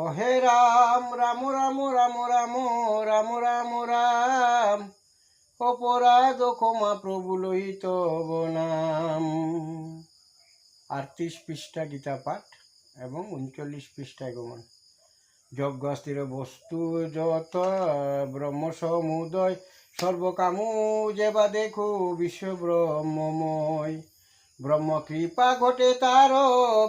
অহে রাম রাম রাম রাম রাম রাম রাম রাম অপরাধ ক্ষমা প্রভু লোহিত নাম। 38 পৃষ্ঠা গীতা পাঠ এবং 39 পৃষ্ঠায় গমন। যজ্ঞস্থির বস্তু যত ব্রহ্ম সমুদয় সর্বকামু যেবা দেখো বিশ্ব ব্রহ্মময়। ব্রহ্ম কৃপা ঘটে তার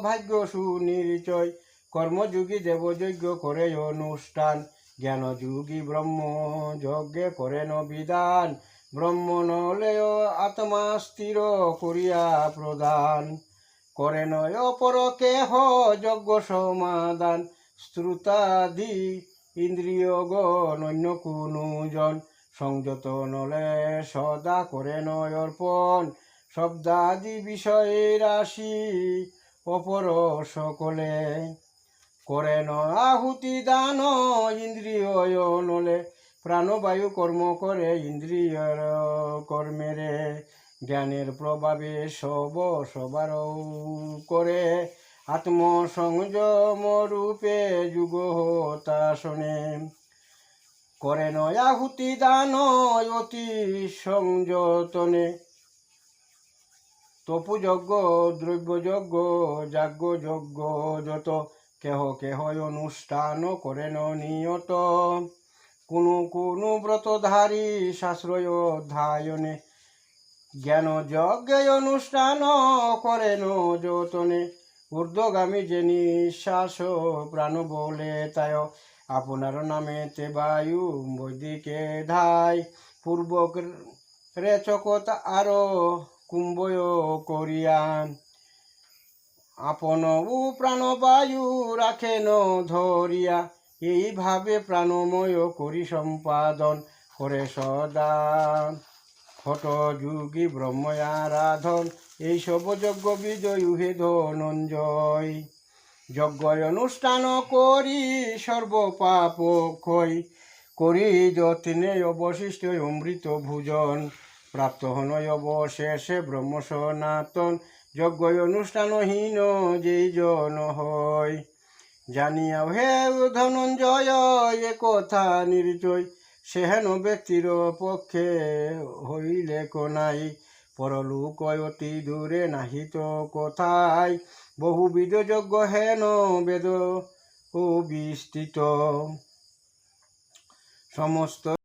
ভাগ্য সুনির্চয়। কর্মযোগী দেবযজ্ঞ করে অনুষ্ঠান। জ্ঞান যোগী ব্রহ্ম যজ্ঞে করেন বিধান। ব্রহ্ম নলেয় আত্মা স্থির করিয়া প্রদান। করেন অপর কেহ যজ্ঞ সমাধান। শ্রুতাদি ইন্দ্রিয়গণ অন্য কোনো জন সংযত নলে সদা করেন অর্পণ। শব্দাদি বিষয়ে রাশি অপর সকলে করেন আহুতি দান। ইন্দ্রিয় নলে প্রাণবায়ু কর্ম করে ইন্দ্রিয়র কর্মেরে। জ্ঞানের প্রভাবে সবার করে আত্মসংযম রূপে যুগ হতাশনে। করেন আহুতি দান অতি সংযতনে। তপুযজ্ঞ দ্রব্যযজ্ঞ যাজ্ঞযজ্ঞ যত কেহ কেহ অনুষ্ঠান করেন নিয়ত। কোনো ব্রতধারী শাস্ত্রয় অধ্যায়নে। জ্ঞান যজ্ঞে অনুষ্ঠান করেন যতনে। ঊর্ধ্বগামী যে নিঃশ্বাস প্রাণ বলে তাই আপনার নামেতে বায়ু বৈদিকে ধায়। পূর্বক রেচকত আরো কুম্ভয় করিয়া আপন প্রাণবায়ু রাখেন ধরিয়া। এইভাবে প্রাণময় করি সম্পাদন করে সদা হঠ যোগী ব্রহ্ম আরাধন। এইসব যজ্ঞ বিজয় হে ধনঞ্জয়। যজ্ঞ অনুষ্ঠান করি সর্বপাপ ক্ষয়। করি যত্নে অবশিষ্ট অমৃত ভোজন। প্রাপ্ত হন অবশেষে ব্রহ্ম সনাতন। যজ্ঞ অনুষ্ঠানহীন যেই জন হয়। জানিয়া হে ধনঞ্জয় এ কথা নির্জয়। সেহেন ব্যক্তির পক্ষে হইলে কোনাই। পরলোক অতি দূরে নাহিত কোথায়। বহুবিধ যজ্ঞ হেন বেদ ও বিস্তৃত। সমস্ত